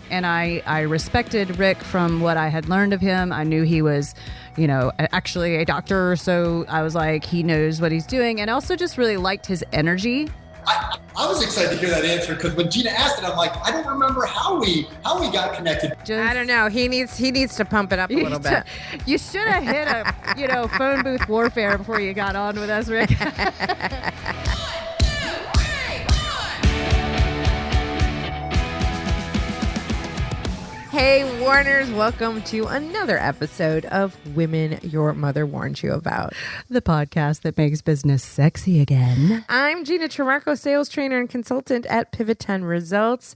And I respected Rick from what I had learned of him. I knew he was, actually a doctor. So I was like, he knows what he's doing. And also just really liked his energy. I was excited to hear that answer because when Gina asked it, I'm like, I don't remember how we got connected. I don't know. He needs to pump it up a little bit. You should have hit a phone booth warfare before you got on with us, Rick. Hey, Warners, welcome to another episode of Women Your Mother Warned You About. The podcast that makes business sexy again. I'm Gina Trimarco, sales trainer and consultant at Pivot10 Results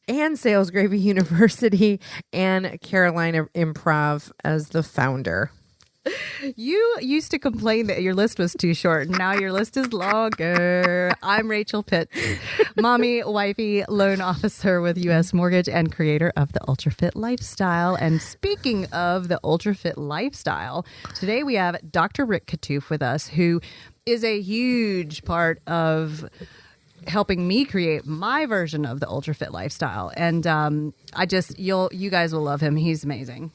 and Sales Gravy University and Carolina Improv as the founder. You used to complain that your list was too short. Now your list is longer. I'm Rachel Pitts, mommy, wifey, loan officer with U.S. Mortgage and creator of the Ultra Fit Lifestyle. And speaking of the Ultra Fit Lifestyle, today we have Dr. Rick Kattouf with us, who is a huge part of helping me create my version of the Ultra Fit Lifestyle. And you guys will love him. He's amazing.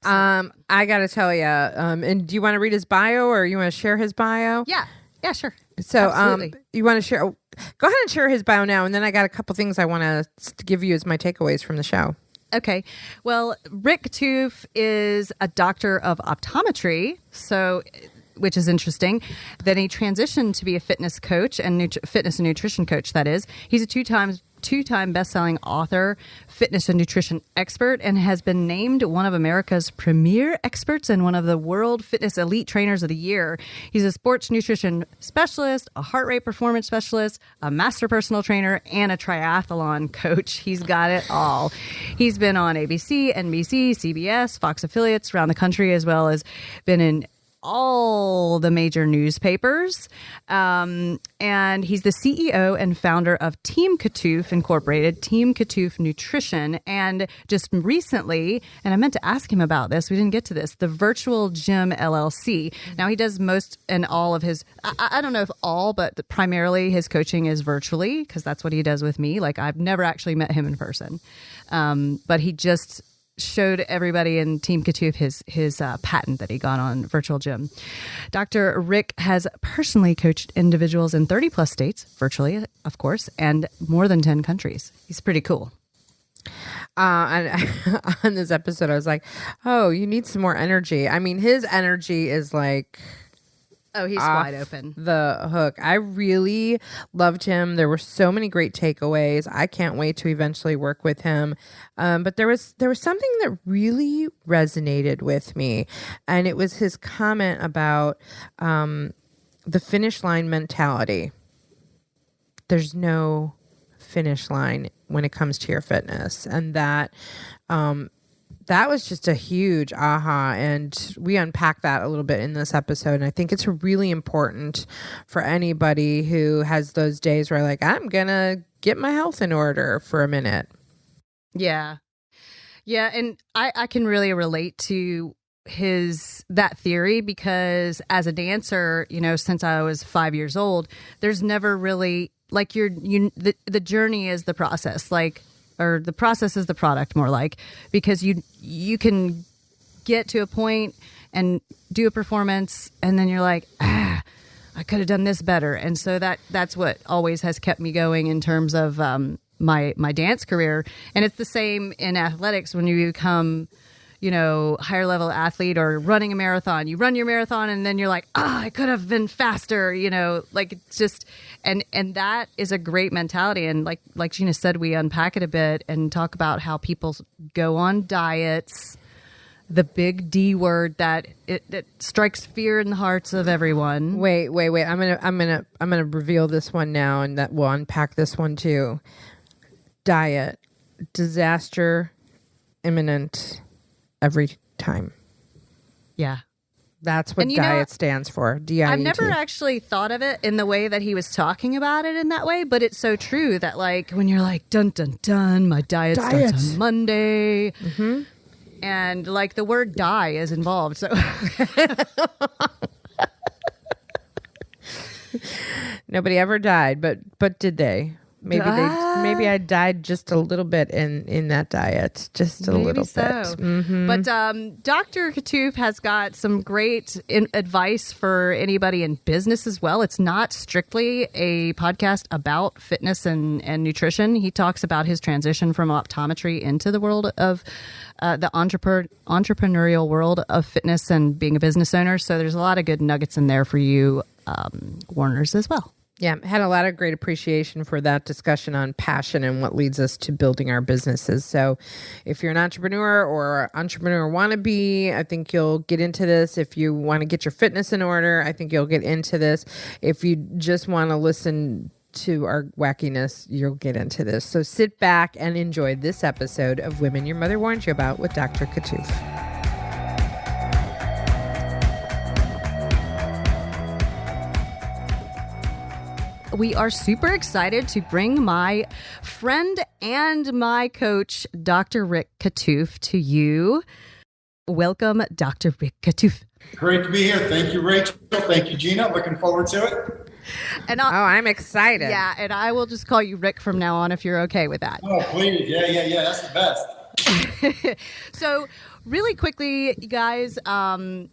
I got to tell you, and do you want to read his bio or you want to share his bio? Yeah, sure. So, Absolutely. You want to share, go ahead and share his bio now. And then I got a couple things I want to give you as my takeaways from the show. Okay. Well, Rick Kattouf is a doctor of optometry, which is interesting. Then he transitioned to be a fitness coach and fitness and nutrition coach, that is. He's a two-time best-selling author, fitness and nutrition expert, and has been named one of America's premier experts and one of the World Fitness Elite Trainers of the Year. He's a sports nutrition specialist, a heart rate performance specialist, a master personal trainer, and a triathlon coach. He's got it all. He's been on ABC, NBC, CBS, Fox affiliates around the country, as well as been in all the major newspapers. And he's the CEO and founder of Team Kattouf Incorporated, Team Kattouf Nutrition. And just recently, and I meant to ask him about this, we didn't get to this, the Virtual Gym LLC. Now he does most and all of his, I don't know if all, but primarily his coaching is virtually, because that's what he does with me. Like, I've never actually met him in person. But he just showed everybody in Team Kattouf his patent that he got on Virtual Gym. Dr. Rick has personally coached individuals in 30 plus states, virtually, of course, and more than 10 countries. He's pretty cool. And on this episode, I was like, oh, you need some more energy. I mean, his energy is like... Oh, he's wide open. The hook. I really loved him. There were so many great takeaways. I can't wait to eventually work with him. But there was something that really resonated with me, and it was his comment about the finish line mentality. There's no finish line when it comes to your fitness, and that was just a huge aha, and we unpack that a little bit in this episode. And I think it's really important for anybody who has those days where like, I'm going to get my health in order for a minute. Yeah. Yeah. And I can really relate to that theory, because as a dancer, since I was 5 years old, there's never really like the journey is the process. Or the process is the product, more like, because you can get to a point and do a performance, and then you're like, I could have done this better. And so that's what always has kept me going in terms of my dance career. And it's the same in athletics. When you become, higher level athlete or running a marathon, you run your marathon and then you're like, I could have been faster, like it's just, and that is a great mentality. And like Gina said, we unpack it a bit and talk about how people go on diets, the big D word that it strikes fear in the hearts of everyone. Wait. I'm gonna reveal this one now, and that we'll unpack this one too. Diet, disaster, imminent. Every time. Yeah. That's what diet stands for. D-I-E-T. I've never actually thought of it in the way that he was talking about it in that way, but it's so true that like when you're like, dun, dun, dun, my diet starts on Monday. Mm-hmm. And like the word die is involved. So nobody ever died, but did they? Maybe I died just a little bit in that diet, just a little bit. Mm-hmm. But Dr. Kattouf has got some great advice for anybody in business as well. It's not strictly a podcast about fitness and nutrition. He talks about his transition from optometry into the world of the entrepreneurial world of fitness and being a business owner. So there's a lot of good nuggets in there for you, Warners, as well. Yeah, had a lot of great appreciation for that discussion on passion and what leads us to building our businesses. So if you're an entrepreneur or entrepreneur wannabe, I think you'll get into this. If you want to get your fitness in order, I think you'll get into this. If you just want to listen to our wackiness, you'll get into this. So sit back and enjoy this episode of Women Your Mother Warned You About with Dr. Kattouf. We are super excited to bring my friend and my coach, Dr. Rick Kattouf, to you. Welcome, Dr. Rick Kattouf. Great to be here. Thank you, Rachel. Thank you, Gina. Looking forward to it. And I'm excited. Yeah, and I will just call you Rick from now on if you're okay with that. Oh, please. Yeah. That's the best. So really quickly, you guys, I'm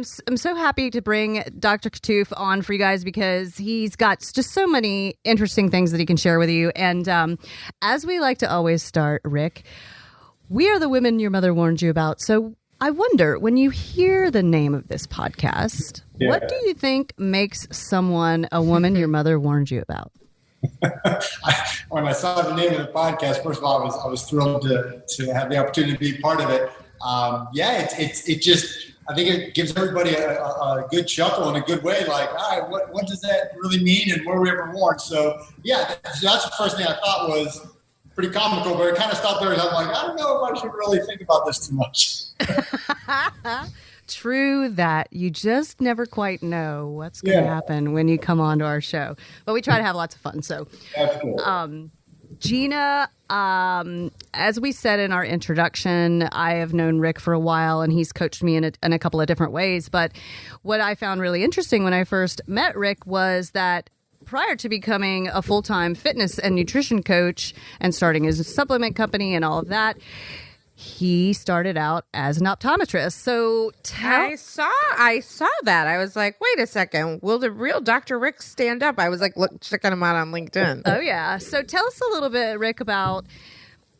so happy to bring Dr. Kattouf on for you guys because he's got just so many interesting things that he can share with you. And as we like to always start, Rick, we are the women your mother warned you about. So I wonder, when you hear the name of this podcast, what do you think makes someone a woman your mother warned you about? When I saw the name of the podcast, first of all, I was thrilled to have the opportunity to be part of it. I think it gives everybody a good chuckle in a good way. Like, all right, what does that really mean, and were we ever warned? So that's the first thing I thought was pretty comical, but it kind of stopped there. And I'm like, I don't know if I should really think about this too much. True that. You just never quite know what's going to happen when you come on to our show. But we try to have lots of fun. So, that's cool. Gina, as we said in our introduction, I have known Rick for a while, and he's coached me in a couple of different ways. But what I found really interesting when I first met Rick was that prior to becoming a full-time fitness and nutrition coach and starting his supplement company and all of that, he started out as an optometrist. So I saw that. I was like, wait a second. Will the real Dr. Rick stand up? I was like, look, checking him out on LinkedIn. Oh, yeah. So tell us a little bit, Rick, about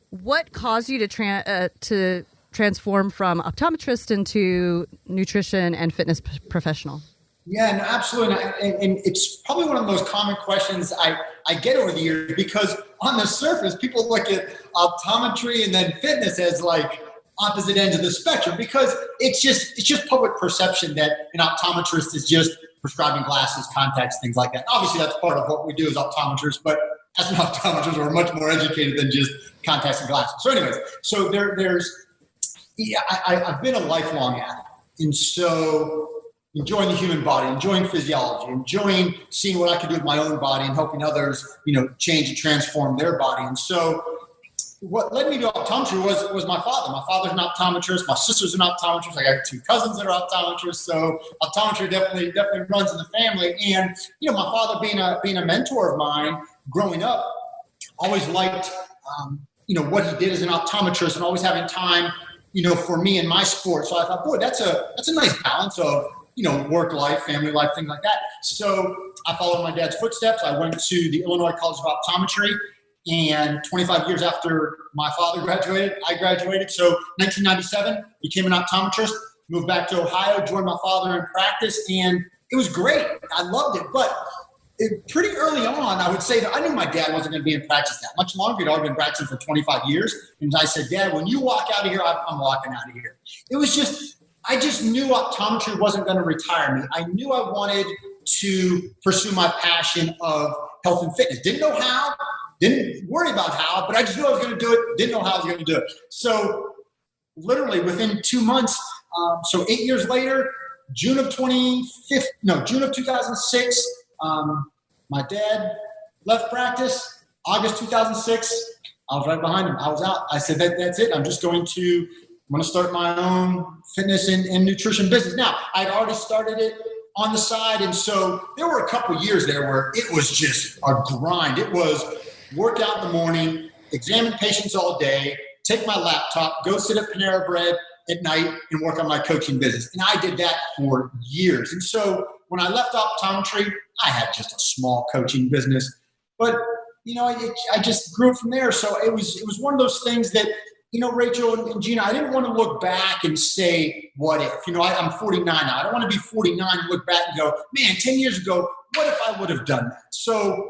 what caused you to transform from optometrist into nutrition and fitness professional. Yeah, no, absolutely. And it's probably one of the most common questions I get over the years, because on the surface, people look at optometry and then fitness as like opposite ends of the spectrum, because it's just public perception that an optometrist is just prescribing glasses, contacts, things like that. Obviously, that's part of what we do as optometrists, but as an optometrist, we're much more educated than just contacts and glasses. So anyways, I've been a lifelong athlete. And so enjoying the human body, enjoying physiology, enjoying seeing what I can do with my own body and helping others, change and transform their body. And so what led me to optometry was my father. My father's an optometrist. My sister's an optometrist. I got two cousins that are optometrists. So optometry definitely runs in the family. And, my father being a mentor of mine growing up, always liked, what he did as an optometrist and always having time, for me and my sport. So I thought, boy, that's a nice balance of, work life, family life, things like that. So I followed my dad's footsteps. I went to the Illinois College of Optometry, and 25 years after my father graduated, I graduated. So 1997, became an optometrist, moved back to Ohio, joined my father in practice, and it was great. I loved it. But pretty early on, I would say that I knew my dad wasn't going to be in practice that much longer. He'd already been practicing for 25 years. And I said, Dad, when you walk out of here, I'm walking out of here. It was I just knew optometry wasn't going to retire me. I knew I wanted to pursue my passion of health and fitness. Didn't know how, didn't worry about how, but I just knew I was going to do it. Didn't know how I was going to do it. So literally within 2 months, so 8 years later, June of 2006, my dad left practice. August 2006, I was right behind him. I was out. I said, that's it. I'm going to start my own fitness and nutrition business. Now, I'd already started it on the side. And so there were a couple of years there where it was just a grind. It was work out in the morning, examine patients all day, take my laptop, go sit at Panera Bread at night and work on my coaching business. And I did that for years. And so when I left optometry, I had just a small coaching business, but I just grew from there. So it was one of those things that, Rachel and Gina, I didn't want to look back and say, what if? I'm 49 now. I don't want to be 49 and look back and go, man, 10 years ago, what if I would have done that? So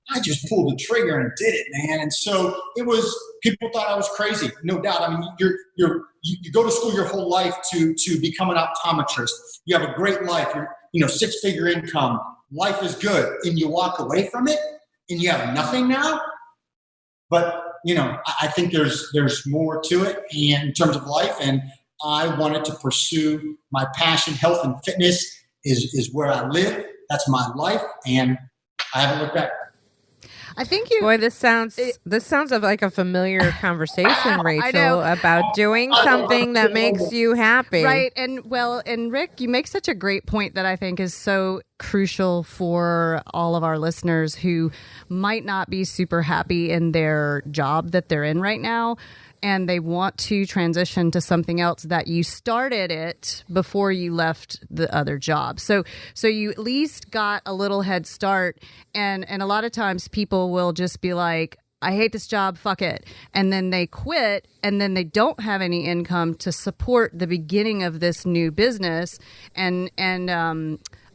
I just pulled the trigger and did it, man. And so it was, people thought I was crazy, no doubt. I mean, you go to school your whole life to become an optometrist. You have a great life. You're, 6-figure income. Life is good. And you walk away from it and you have nothing now. But, I think there's more to it in terms of life. And I wanted to pursue my passion. Health and fitness is where I live. That's my life. And I haven't looked back. I think Boy, this sounds like a familiar conversation, Rachel, about doing something that makes you happy. Right. And Rick, you make such a great point that I think is so crucial for all of our listeners who might not be super happy in their job that they're in right now. And they want to transition to something else that you started it before you left the other job. So you at least got a little head start. And a lot of times people will just be like, I hate this job, fuck it. And then they quit and then they don't have any income to support the beginning of this new business. And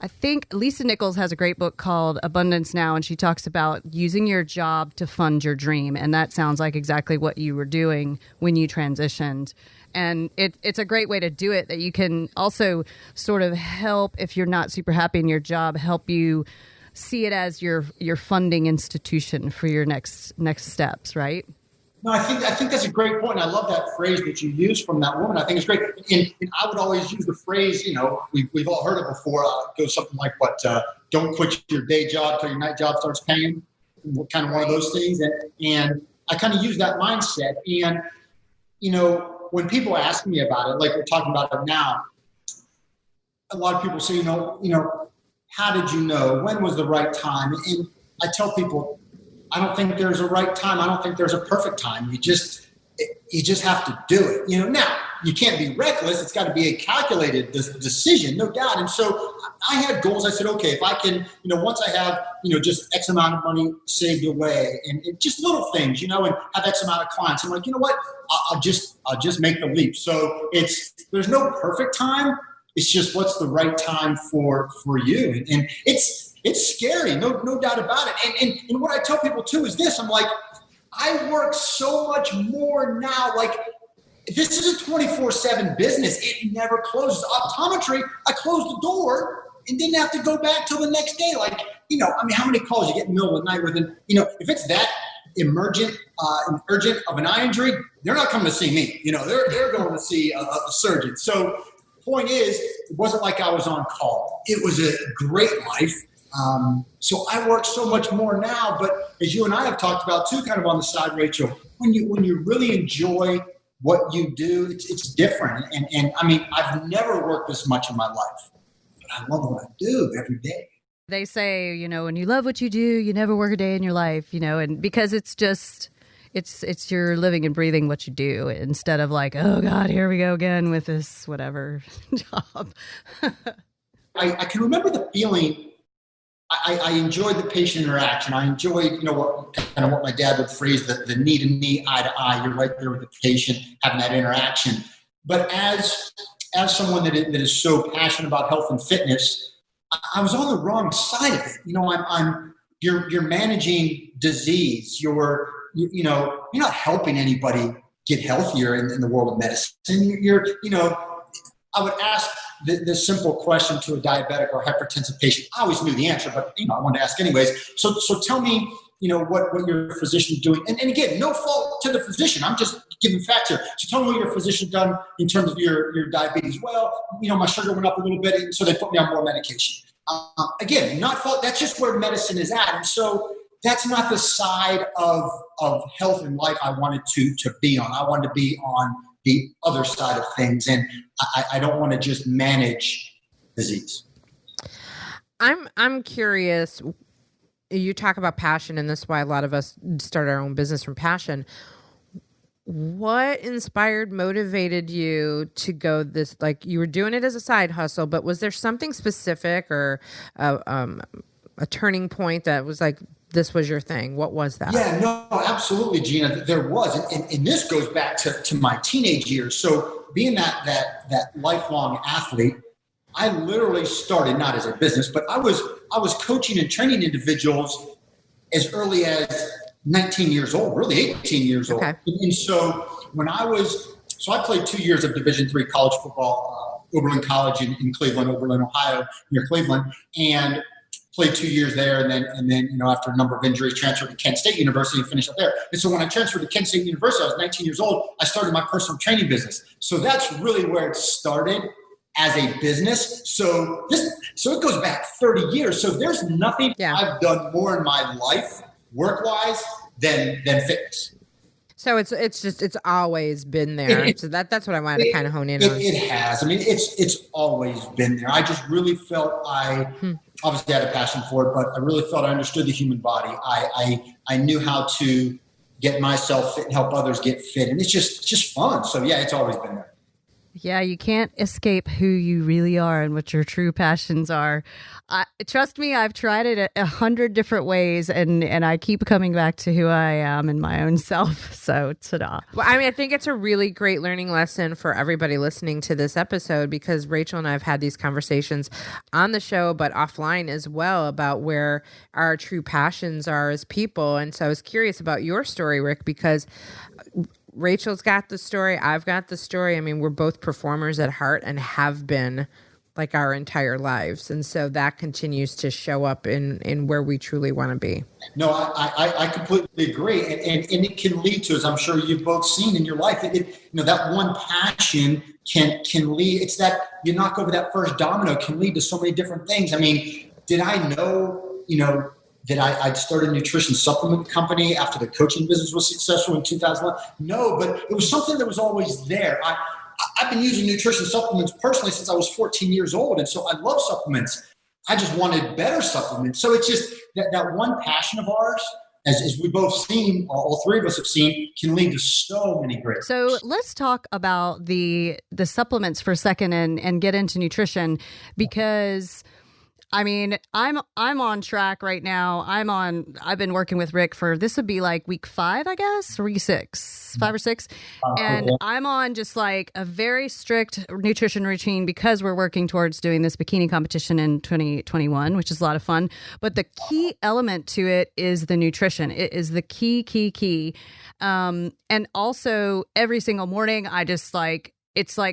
I think Lisa Nichols has a great book called Abundance Now, and she talks about using your job to fund your dream. And that sounds like exactly what you were doing when you transitioned. And it's a great way to do it, that you can also sort of help, if you're not super happy in your job, help you see it as your funding institution for your next steps, right? No, I think that's a great point. I love that phrase that you used from that woman. I think it's great. And I would always use the phrase, we've all heard it before. It goes something like, don't quit your day job till your night job starts paying. Kind of one of those things. And I kind of use that mindset. And, when people ask me about it, like we're talking about it now, a lot of people say, how did you know? When was the right time? And I tell people, I don't think there's a right time. I don't think there's a perfect time. You just have to do it. Now you can't be reckless. It's got to be a calculated decision, no doubt. And so I had goals. I said, okay, if I can, once I have, just X amount of money saved away and just little things, and have X amount of clients, I'm like, you know what? I'll just make the leap. So there's no perfect time. It's just what's the right time for you. And it's scary, no doubt about it. And what I tell people too is this, I'm like, I work so much more now. Like, this is a 24/7 business. It never closes. Optometry, I closed the door and didn't have to go back till the next day. Like, how many calls you get in the middle of the night within, if it's that urgent of an eye injury, they're not coming to see me. They're going to see a surgeon. So point is, it wasn't like I was on call. It was a great life. So I work so much more now, but as you and I have talked about too, kind of on the side, Rachel, when you really enjoy what you do, it's different. And I mean, I've never worked this much in my life, but I love what I do every day. They say, when you love what you do, you never work a day in your life, and because it's just, it's you're living and breathing what you do instead of like, oh God, here we go again with this whatever job. I can remember the feeling. I enjoyed the patient interaction. I enjoyed, what my dad would phrase the knee to knee, eye to eye. You're right there with the patient, having that interaction. But as someone that is so passionate about health and fitness, I was on the wrong side of it. You're managing disease. You're not helping anybody get healthier in the world of medicine. I would ask the simple question to a diabetic or hypertensive patient. I always knew the answer, but I wanted to ask anyways. So tell me, what your physician's doing. And again, no fault to the physician. I'm just giving facts here. So tell me what your physician done in terms of your diabetes. Well, my sugar went up a little bit, and so they put me on more medication. Again, not fault. That's just where medicine is at. And so that's not the side of health and life I wanted to be on. I wanted to be on the other side of things. And I don't want to just manage disease. I'm curious. You talk about passion, and that's why a lot of us start our own business from passion. What inspired, motivated you to go this, like you were doing it as a side hustle, but was there something specific or a turning point that was like, this was your thing? What was that? Yeah, no, absolutely, Gina. There was. And this goes back to my teenage years. So being that lifelong athlete, I literally started not as a business, but I was coaching and training individuals as early as 19 years old, really 18 years old. Okay. And so I played 2 years of Division III college football, Oberlin College in Cleveland, Oberlin, Ohio, near Cleveland, and played 2 years there. And then, after a number of injuries, transferred to Kent State University and finished up there. And so when I transferred to Kent State University, I was 19 years old. I started my personal training business. So that's really where it started as a business. So it goes back 30 years. So there's nothing I've done more in my life work-wise than fitness. So it's always been there. So that's what I wanted to kind of hone in on. It has. I mean, it's always been there. I just really felt I obviously had a passion for it, but I really felt I understood the human body. I knew how to get myself fit and help others get fit. And it's just fun. So yeah, it's always been there. Yeah, you can't escape who you really are and what your true passions are. Trust me, I've tried it 100 different ways, and I keep coming back to who I am in my own self. So, ta-da. Well, I mean, I think it's a really great learning lesson for everybody listening to this episode, because Rachel and I have had these conversations on the show, but offline as well, about where our true passions are as people. And so I was curious about your story, Rick, because Rachel's got the story. I've got the story. I mean, we're both performers at heart and have been like our entire lives. And so that continues to show up in where we truly want to be. No, I completely agree. And it can lead to, as I'm sure you've both seen in your life, that one passion can lead. It's that you knock over that first domino can lead to so many different things. I mean, did I know, that I'd started a nutrition supplement company after the coaching business was successful in 2001? No, but it was something that was always there. I've been using nutrition supplements personally since I was 14 years old. And so I love supplements. I just wanted better supplements. So it's just that one passion of ours, as we both seen, all three of us have seen, can lead to so many great. So let's talk about the supplements for a second and get into nutrition, because I mean, I'm on track right now. I've been working with Rick for, this would be like week 5, I guess, or week 5 or 6. And I'm on just like a very strict nutrition routine because we're working towards doing this bikini competition in 2021, which is a lot of fun. But the key element to it is the nutrition. It is the key. And also every single morning, it's like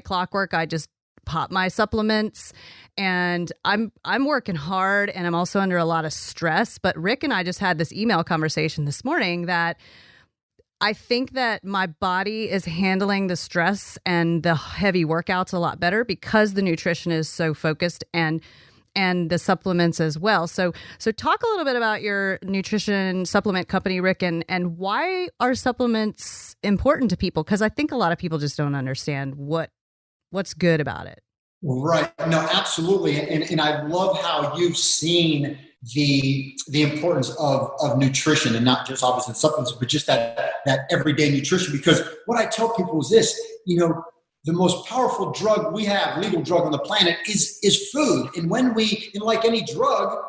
clockwork. I just pop my supplements, and I'm working hard, and I'm also under a lot of stress. But Rick and I just had this email conversation this morning that I think that my body is handling the stress and the heavy workouts a lot better because the nutrition is so focused, and the supplements as well. So talk a little bit about your nutrition supplement company, Rick, and why are supplements important to people? Because I think a lot of people just don't understand what's good about it. Right. No, absolutely. And I love how you've seen the importance of nutrition, and not just obviously supplements, but just that everyday nutrition. Because what I tell people is this, the most powerful drug we have, legal drug on the planet, is food. And when like any drug,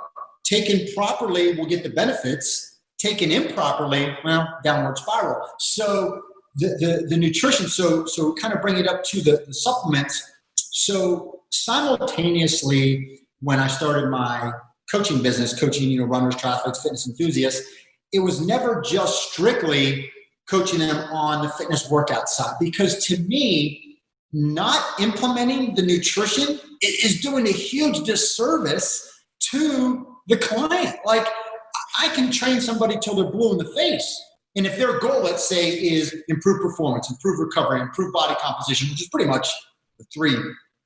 taken properly, we'll get the benefits. Taken improperly, well, downward spiral. So the nutrition, so kind of bring it up to the supplements. So simultaneously, when I started my coaching business, coaching, runners, triathletes, fitness enthusiasts, it was never just strictly coaching them on the fitness workout side, because to me, not implementing the nutrition is doing a huge disservice to the client. Like, I can train somebody till they're blue in the face. And if their goal, let's say, is improve performance, improve recovery, improve body composition, which is pretty much the 3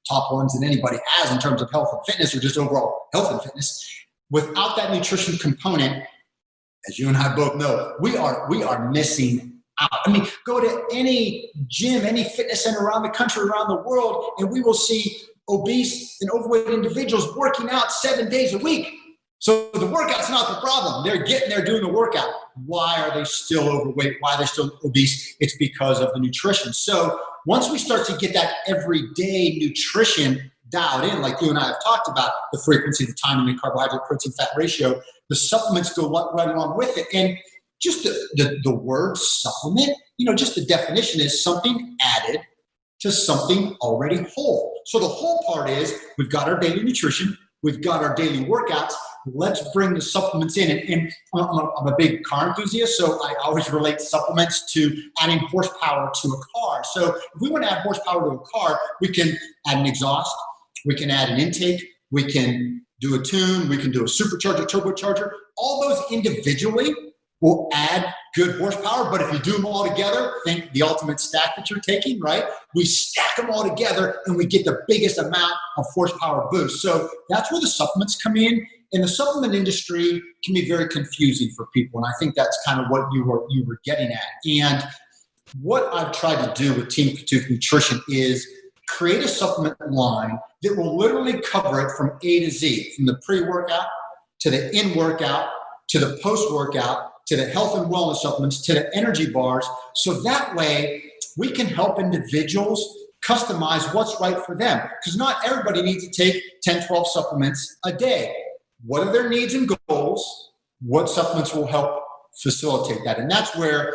top ones that anybody has in terms of health and fitness, or just overall health and fitness, without that nutrition component, as you and I both know, we are missing out. I mean, go to any gym, any fitness center around the country, around the world, and we will see obese and overweight individuals working out 7 days a week. So the workout's not the problem. They're getting there doing the workout. Why are they still overweight? Why are they still obese? It's because of the nutrition. So once we start to get that everyday nutrition dialed in, like you and I have talked about, the frequency, the timing, the carbohydrate, protein, fat ratio, the supplements go right along with it. And just the word supplement, just the definition is something added to something already whole. So the whole part is we've got our daily nutrition, we've got our daily workouts. Let's bring the supplements in. And I'm a big car enthusiast, so I always relate supplements to adding horsepower to a car. So if we want to add horsepower to a car, we can add an exhaust, we can add an intake, we can do a tune, we can do a supercharger, turbocharger. All those individually will add good horsepower, but if you do them all together, think the ultimate stack that you're taking, right? We stack them all together and we get the biggest amount of horsepower boost. So that's where the supplements come in. And the supplement industry can be very confusing for people. And I think that's kind of what you were getting at. And what I've tried to do with Team Kattouf Nutrition is create a supplement line that will literally cover it from A to Z, from the pre-workout to the in-workout to the post-workout to the health and wellness supplements to the energy bars. So that way we can help individuals customize what's right for them, because not everybody needs to take 10, 12 supplements a day. What are their needs and goals? What supplements will help facilitate that? And that's where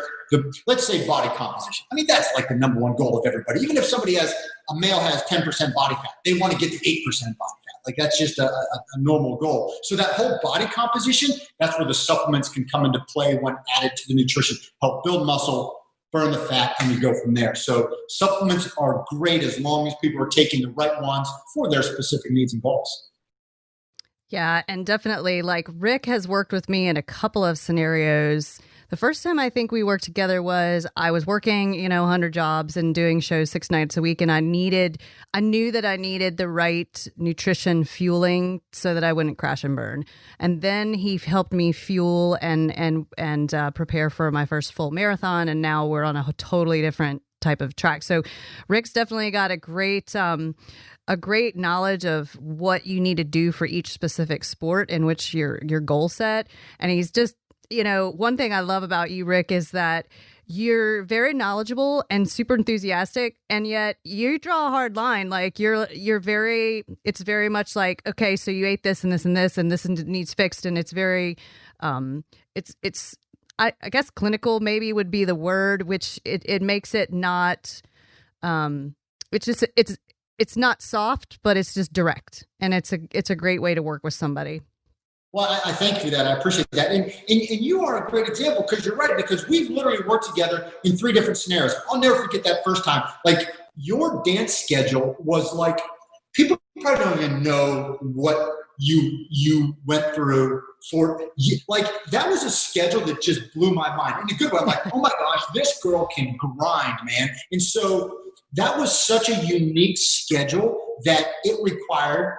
let's say body composition. I mean, that's like the number one goal of everybody. Even if a male has 10% body fat, they want to get to 8% body fat. Like that's just a normal goal. So that whole body composition, that's where the supplements can come into play when added to the nutrition, help build muscle, burn the fat, and you go from there. So supplements are great as long as people are taking the right ones for their specific needs and goals. Yeah, and definitely, like Rick has worked with me in a couple of scenarios. The first time I think we worked together was I was working, 100 jobs and doing shows 6 nights a week. And I knew that I needed the right nutrition fueling so that I wouldn't crash and burn. And then he helped me fuel and prepare for my first full marathon. And now we're on a totally different type of track. So Rick's definitely got a great knowledge of what you need to do for each specific sport in which your goal set. And he's just, one thing I love about you, Rick, is that you're very knowledgeable and super enthusiastic, and yet you draw a hard line. Like it's very much like, okay, so you ate this and this and this and this needs fixed. And it's very, I guess clinical maybe would be the word, which it makes it not, it's not soft, but it's just direct. And it's a great way to work with somebody. Well, I thank you for that. I appreciate that. And you are a great example, because you're right, because we've literally worked together in 3 different scenarios. I'll never forget that first time. Like, your dance schedule was like, people probably don't even know what you went through for, like, that was a schedule that just blew my mind in a good way. I'm like, oh my gosh, this girl can grind, man. And so that was such a unique schedule that it required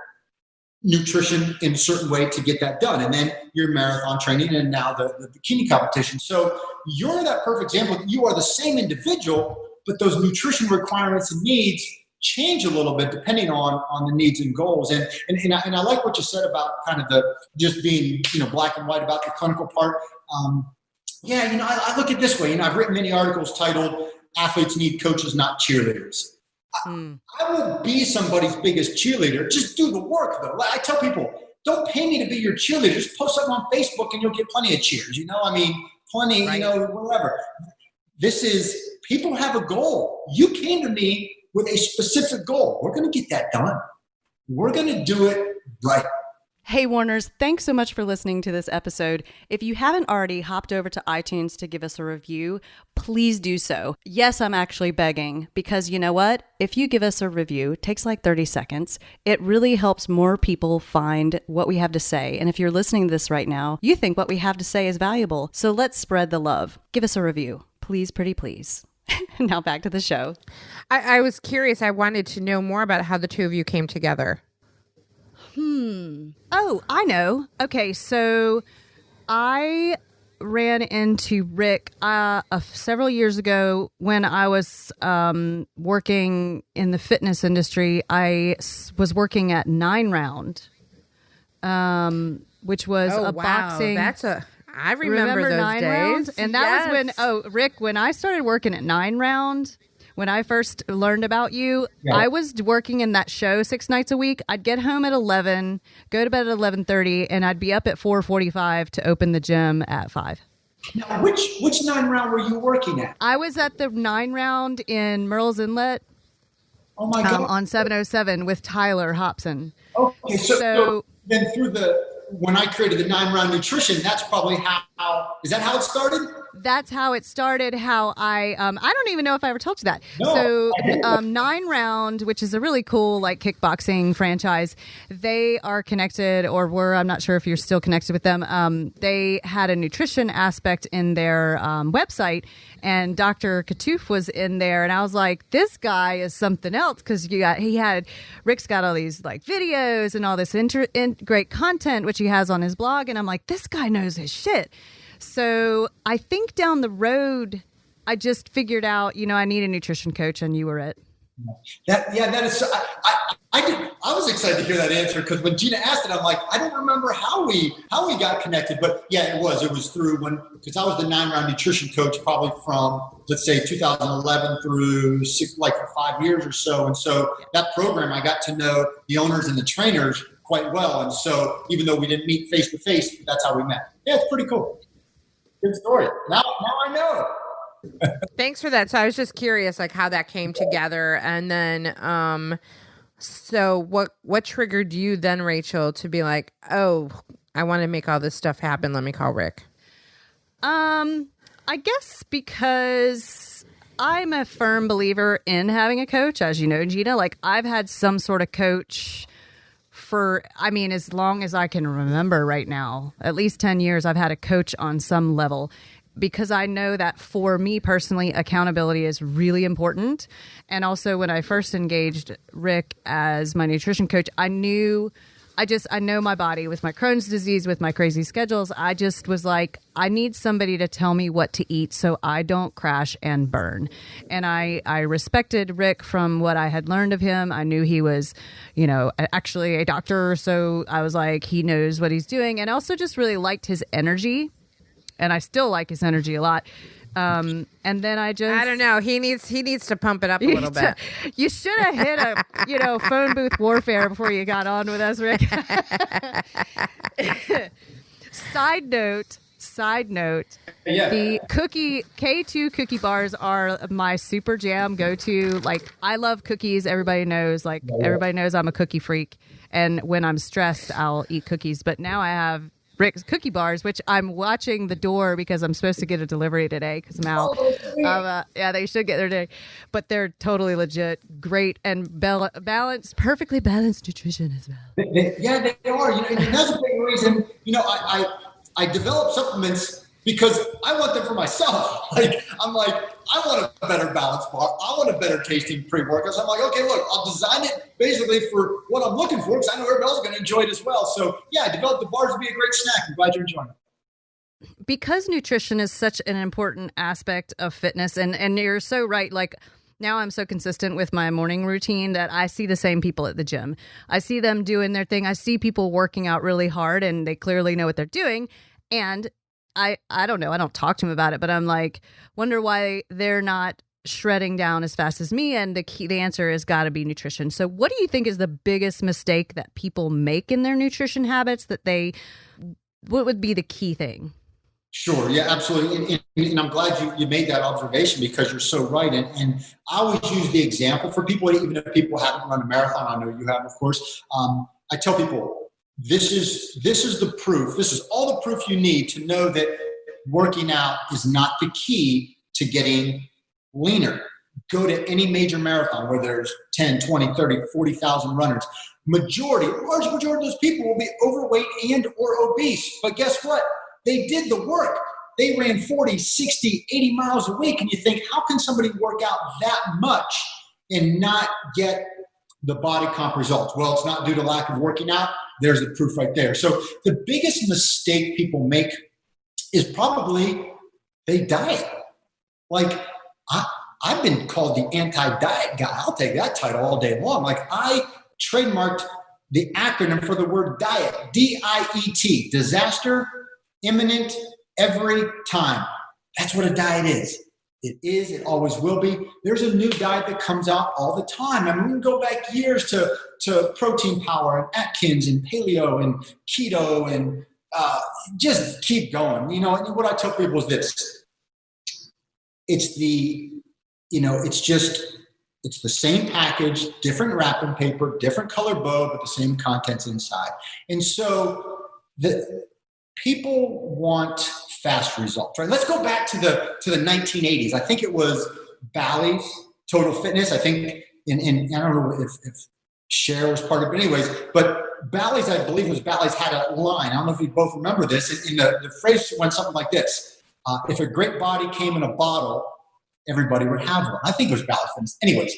nutrition in a certain way to get that done. And then your marathon training and now the bikini competition. So you're that perfect example. You are the same individual, but those nutrition requirements and needs change a little bit depending on the needs and goals. And I like what you said about kind of the just being, black and white about the clinical part. I look at it this way. I've written many articles titled "Athletes Need Coaches, Not Cheerleaders." I will be somebody's biggest cheerleader. Just do the work, though. I tell people, don't pay me to be your cheerleader. Just post something on Facebook and you'll get plenty of cheers. Plenty, right. Whatever. This is, people have a goal. You came to me with a specific goal. We're going to get that done. We're going to do it right. Hey, Warners, thanks so much for listening to this episode. If you haven't already hopped over to iTunes to give us a review, please do so. Yes, I'm actually begging, because you know what? If you give us a review, it takes like 30 seconds. It really helps more people find what we have to say. And if you're listening to this right now, you think what we have to say is valuable. So let's spread the love. Give us a review. Please, pretty please. Now back to the show. I was curious. I wanted to know more about how the two of you came together. Oh, I know. Okay, so I ran into Rick several years ago when I was working in the fitness industry. I was working at 9 Round, which was a boxing. I remember those 9 days. Round? And that was when, Rick, when I started working at 9 Round, when I first learned about you, I was working in that show 6 nights a week. I'd get home at 11, go to bed at 11:30, and I'd be up at 4:45 to open the gym at 5. Now, which 9 Round were you working at? I was at the 9 Round in Merle's Inlet. Oh my God. On 707 with Tyler Hobson. Okay, so then when I created the 9 Round Nutrition, that's probably is that how it started? That's how it started. How I don't even know if I ever told you that. No, so 9 Round, which is a really cool like kickboxing franchise, they are connected, or were. I'm not sure if you're still connected with them. They had a nutrition aspect in their website, and Doctor Kattouf was in there, and I was like, this guy is something else, because Rick's got all these like videos and all this great content which he has on his blog, and I'm like, this guy knows his shit. So I think down the road, I just figured out, I need a nutrition coach, and you were it. That is. I was excited to hear that answer, because when Gina asked it, I'm like, I don't remember how we got connected, but yeah, it was through because I was the 9 Round nutrition coach probably from, let's say, 2011 through for 5 years or so, and so that program I got to know the owners and the trainers quite well, and so even though we didn't meet face to face, that's how we met. Yeah, it's pretty cool. Good story. Now I know. Thanks for that. So I was just curious, like, how that came together, and then, so what triggered you then, Rachel, to be like, oh, I want to make all this stuff happen. Let me call Rick. I guess because I'm a firm believer in having a coach, as you know, Gina. Like, I've had some sort of coach as long as I can remember right now. At least 10 years, I've had a coach on some level, because I know that for me personally, accountability is really important. And also, when I first engaged Rick as my nutrition coach, I know my body with my Crohn's disease, with my crazy schedules. I just was like, I need somebody to tell me what to eat so I don't crash and burn. And I respected Rick from what I had learned of him. I knew he was, actually a doctor. So I was like, he knows what he's doing. And also just really liked his energy. And I still like his energy a lot. And then I don't know. He needs to pump it up a little bit. You should have hit a phone booth warfare before you got on with us, Rick. Side note. Yeah. The K2 cookie bars are my super jam go-to. Like, I love cookies. Everybody knows I'm a cookie freak. And when I'm stressed, I'll eat cookies. But now I have Rick's cookie bars, which I'm watching the door because I'm supposed to get a delivery today because I'm out. They should get there today, but they're totally legit, great, and perfectly balanced nutrition as well. They are. And that's a big reason. I develop supplements because I want them for myself. I'm like, I want a better balanced bar. I want a better tasting pre-workout. So I'm like, okay, look, I'll design it basically for what I'm looking for, because I know everybody else is going to enjoy it as well. So yeah, I developed the bars to be a great snack. I'm glad you're enjoying it. Because nutrition is such an important aspect of fitness, and you're so right. Like, now I'm so consistent with my morning routine that I see the same people at the gym. I see them doing their thing. I see people working out really hard, and they clearly know what they're doing. And I don't know. I don't talk to them about it, but I'm like, wonder why they're not shredding down as fast as me. And the answer has got to be nutrition. So what do you think is the biggest mistake that people make in their nutrition habits? What would be the key thing? Sure. Yeah, absolutely. And I'm glad you made that observation, because you're so right. And I always use the example for people, even if people haven't run a marathon. I know you have, of course. I tell people, this is the proof. This is all the proof you need to know that working out is not the key to getting leaner. Go to any major marathon where there's 10, 20, 30, 40,000 runners. Large majority of those people will be overweight and or obese. But guess what? They did the work. They ran 40, 60, 80 miles a week. And you think, how can somebody work out that much and not get the body comp results? Well, it's not due to lack of working out. There's the proof right there. So the biggest mistake people make is probably they diet. Like I've been called the anti-diet guy. I'll take that title all day long. Like I trademarked the acronym for the word diet, DIET, disaster, imminent, every time. That's what a diet is. It is, it always will be. There's a new diet that comes out all the time. I mean, we can go back years to Protein Power and Atkins and Paleo and Keto and just keep going. You know, and what I tell people is this. It's the same package, different wrapping paper, different color bow, but the same contents inside. And so the people want fast results, right? Let's go back to the 1980s. I think it was Bally's Total Fitness. I think I don't know if Cher was part of it, anyways, but Bally's, I believe it was Bally's, had a line. I don't know if you both remember this. And the phrase went something like this. If a great body came in a bottle, everybody would have one. I think it was Bally's Fitness. Anyways,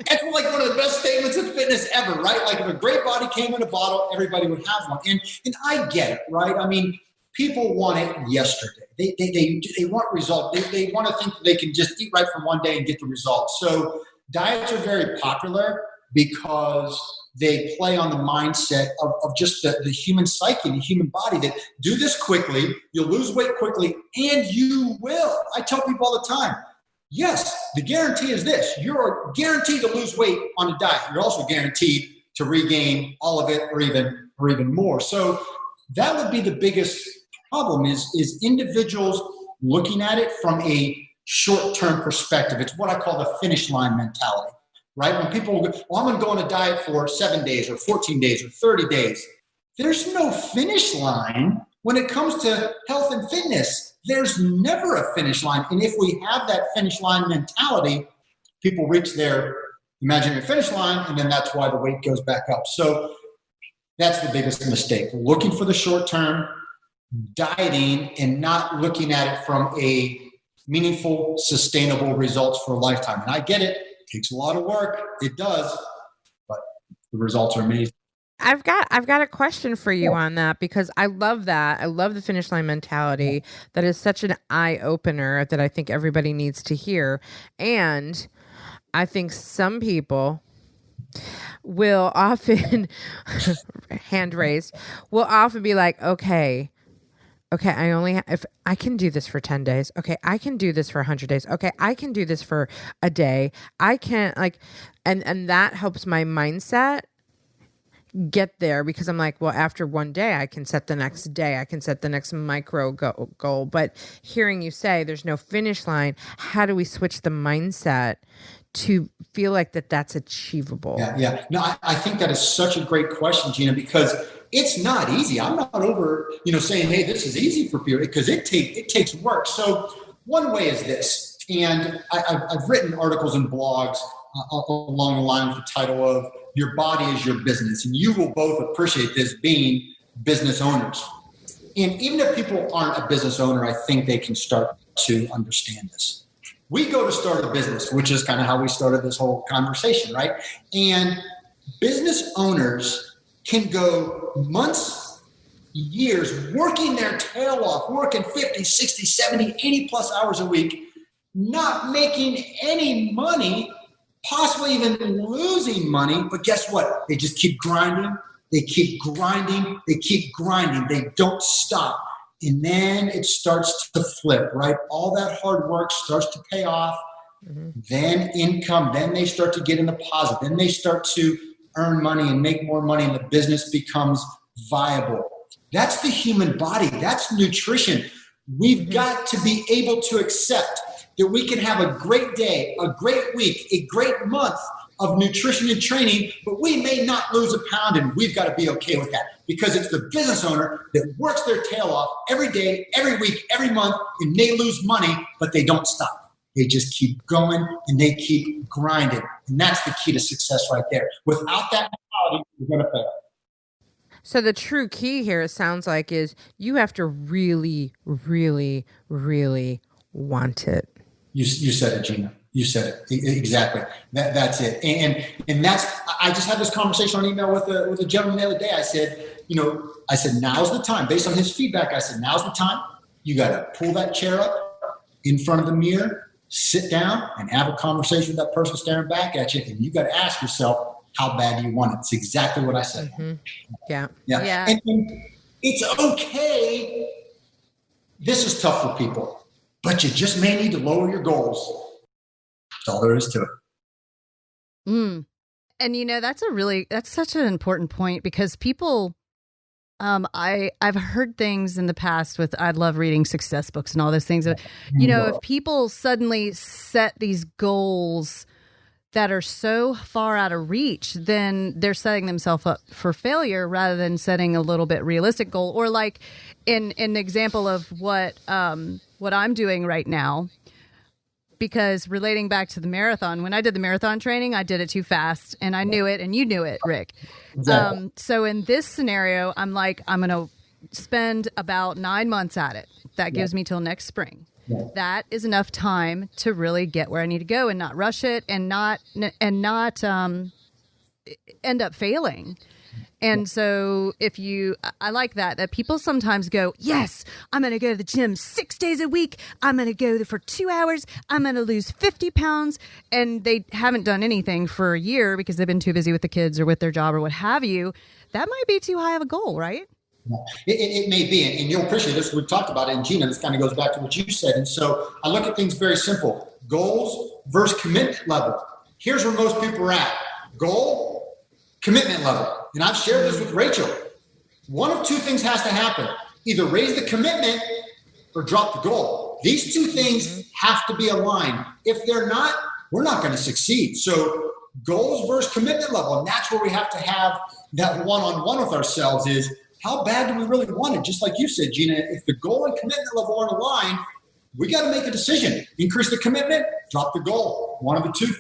that's like one of the best statements of fitness ever, right? Like if a great body came in a bottle, everybody would have one. And I get it, right? I mean, people want it yesterday. They want results. They want to think that they can just eat right from one day and get the results. So diets are very popular because they play on the mindset of just the human psyche, the human body, that do this quickly, you'll lose weight quickly, and you will. I tell people all the time, yes, the guarantee is this. You're guaranteed to lose weight on a diet. You're also guaranteed to regain all of it or even more. So that would be the biggest problem is individuals looking at it from a short-term perspective. It's what I call the finish line mentality, right? When people go, well, I'm going to go on a diet for 7 days or 14 days or 30 days. There's no finish line when it comes to health and fitness. There's never a finish line. And if we have that finish line mentality, people reach their imaginary finish line, and then that's why the weight goes back up. So that's the biggest mistake. Looking for the short term, dieting, and not looking at it from a meaningful, sustainable results for a lifetime. And I get it. It takes a lot of work. It does. But the results are amazing. I've got a question for you on that, because I love that. I love the finish line mentality. That is such an eye opener that I think everybody needs to hear. And I think some people will often, hand raised, will often be like, okay, if I can do this for 10 days, okay, I can do this for 100 days. Okay, I can do this for a day. I can't and that helps my mindset get there, because I'm like, well, after one day, I can set the next day. I can set the next micro goal. But hearing you say there's no finish line, how do we switch the mindset to feel like that's achievable? Yeah. No, I think that is such a great question, Gina, because it's not easy. I'm not over, saying, hey, this is easy for people, because it takes work. So one way is this, and I've written articles and blogs along the line with the title of Your Body is Your Business. And you will both appreciate this, being business owners. And even if people aren't a business owner, I think they can start to understand this. We go to start a business, which is kind of how we started this whole conversation, right? And business owners can go months, years, working their tail off, working 50, 60, 70, 80 plus hours a week, not making any money, possibly even losing money. But guess what? They just keep grinding. They keep grinding. They keep grinding. They don't stop. And then it starts to flip, right? All that hard work starts to pay off. Mm-hmm. Then income. Then they start to get in the positive. Then they start to earn money and make more money, and the business becomes viable. That's the human body. That's nutrition. We've got to be able to accept that we can have a great day, a great week, a great month of nutrition and training, but we may not lose a pound, and we've got to be okay with that, because it's the business owner that works their tail off every day, every week, every month, and they lose money, but they don't stop. They just keep going and they keep grinding. And that's the key to success right there. Without that mentality, you're going to fail. So the true key here, it sounds like, is you have to really, really, really want it. You said it, Gina. You said it exactly. That's it. And that's. I just had this conversation on email with a gentleman the other day. I said, now's the time. Based on his feedback, I said, now's the time. You got to pull that chair up in front of the mirror, sit down, and have a conversation with that person staring back at you. And you got to ask yourself, how bad do you want it? It's exactly what I said. Mm-hmm. Yeah. And it's okay. This is tough for people, but you just may need to lower your goals. That's all there is to it. And that's such an important point, because people, I've heard things in the past with, I love reading success books and all those things. If people suddenly set these goals that are so far out of reach, then they're setting themselves up for failure rather than setting a little bit realistic goal. Or like in an example of what I'm doing right now, because relating back to the marathon, when I did the marathon training, I did it too fast, and I knew it, and you knew it, Rick. Exactly. So in this scenario, I'm going to spend about 9 months at it. That gives me till next spring. Yeah. That is enough time to really get where I need to go and not rush it and not end up failing. And so I like that people sometimes go, yes, I'm going to go to the gym 6 days a week. I'm going to go there for 2 hours. I'm going to lose 50 pounds. And they haven't done anything for a year because they've been too busy with the kids or with their job or what have you. That might be too high of a goal, right? It may be, and you'll appreciate this. We've talked about it, and Gina, this kind of goes back to what you said. And so I look at things very simple: goals versus commitment level. Here's where most people are at: goal, commitment level. And I've shared this with Rachel. One of two things has to happen: either raise the commitment or drop the goal. These two things have to be aligned. If they're not, we're not going to succeed. So goals versus commitment level, and that's where we have to have that one-on-one with ourselves is, how bad do we really want it? Just like you said, Gina, if the goal and commitment level aren't aligned, we got to make a decision. Increase the commitment, drop the goal. One of the two.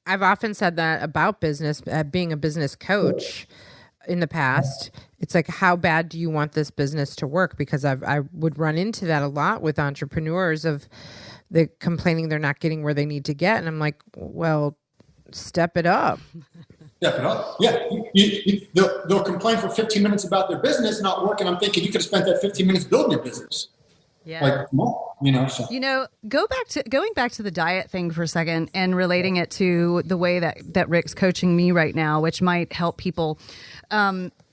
I've often said that about business, being a business coach in the past. It's like, how bad do you want this business to work? Because I would run into that a lot with entrepreneurs of the complaining they're not getting where they need to get. And I'm like, well, step it up. Step it up. Yeah. They'll complain for 15 minutes about their business not working. I'm thinking you could have spent that 15 minutes building your business. Yeah. Like, come on, so. Going back to the diet thing for a second and relating it to the way that Rick's coaching me right now, which might help people.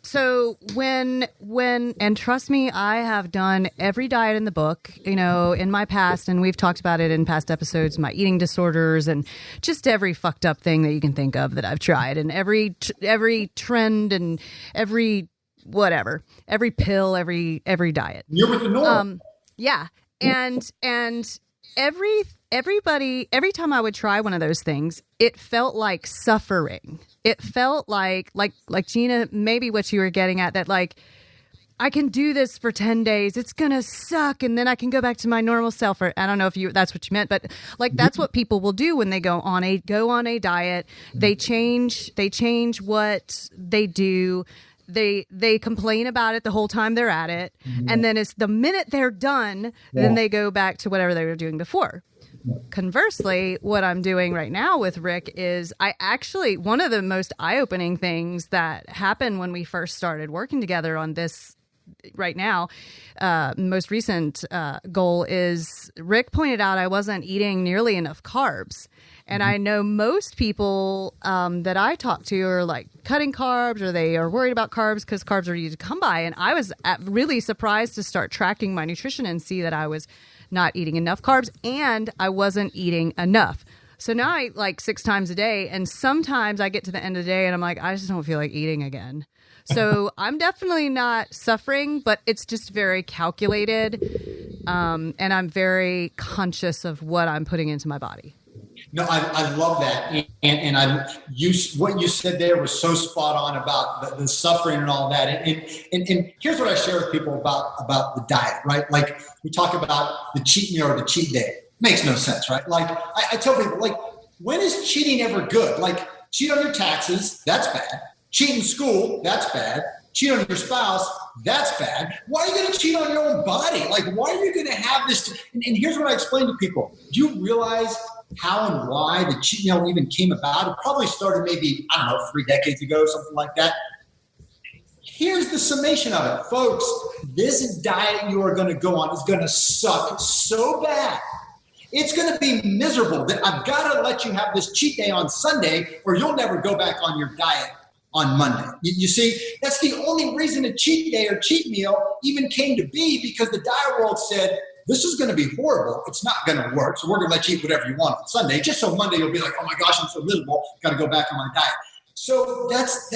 So and trust me, I have done every diet in the book, in my past, and we've talked about it in past episodes, my eating disorders and just every fucked up thing that you can think of that I've tried, and every trend and every whatever, every pill, every diet. You're with the norm. Yeah. And everybody, every time I would try one of those things, it felt like suffering. It felt like Gina, maybe what you were getting at, that like, I can do this for 10 days. It's going to suck. And then I can go back to my normal self. Or I don't know if that's what you meant, but like, that's what people will do when they go on a diet. They change what they do. They complain about it the whole time they're at it. And then it's the minute they're done, then they go back to whatever they were doing before. Conversely, what I'm doing right now with Rick is one of the most eye-opening things that happened when we first started working together on this right now, most recent goal is Rick pointed out I wasn't eating nearly enough carbs. And I know most people that I talk to are like cutting carbs, or they are worried about carbs because carbs are easy to come by. And I was really surprised to start tracking my nutrition and see that I was not eating enough carbs and I wasn't eating enough. So now I eat like 6 times a day, and sometimes I get to the end of the day and I'm like, I just don't feel like eating again. So I'm definitely not suffering, but it's just very calculated. And I'm very conscious of what I'm putting into my body. No, I love that. And what you said there was so spot on about the suffering and all that. And here's what I share with people about the diet, right? Like we talk about the cheat meal or the cheat day. Makes no sense, right? Like I tell people, like, when is cheating ever good? Like, cheat on your taxes, that's bad. Cheat in school, that's bad. Cheat on your spouse, that's bad. Why are you going to cheat on your own body? Like, why are you going to have this? And here's what I explain to people. Do you realize how and why the cheat meal even came about? It probably started maybe, 3 decades ago, something like that. Here's the summation of it, folks. this diet you are going to go on is going to suck so bad. It's going to be miserable that I've got to let you have this cheat day on Sunday or you'll never go back on your diet on Monday. You see, that's the only reason a cheat day or cheat meal even came to be, because the diet world said, this is going to be horrible. It's not going to work. So we're going to let you eat whatever you want on Sunday, just so Monday you'll be like, oh my gosh, I'm so miserable. Got to go back on my diet. So that's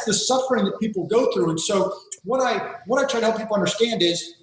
the suffering that people go through. And so what I try to help people understand is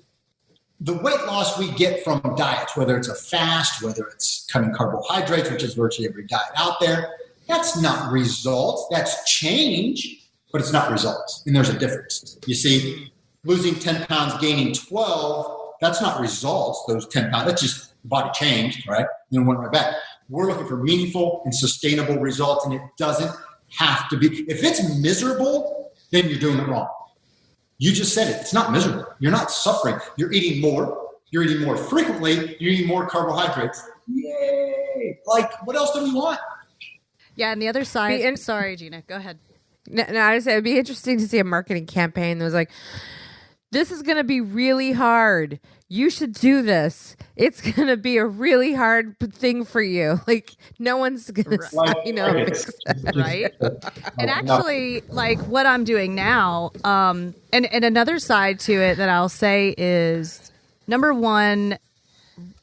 the weight loss we get from diets, whether it's a fast, whether it's cutting carbohydrates, which is virtually every diet out there, that's not results. That's change, but it's not results. And there's a difference. You see, losing 10 pounds, gaining 12, that's not results, those 10 pounds. That's just body changed, right? And then went right back. We're looking for meaningful and sustainable results, and it doesn't have to be. If it's miserable, then you're doing it wrong. You just said it. It's not miserable. You're not suffering. You're eating more. You're eating more frequently. You're eating more carbohydrates. Yay! Like, what else do we want? Yeah, and the other side. Sorry, Gina, go ahead. No, I just say it'd be interesting to see a marketing campaign that was like, this is going to be really hard. You should do this. It's going to be a really hard thing for you. Like, no one's going to sign up. Right? And actually, like what I'm doing now, and another side to it that I'll say is, number one,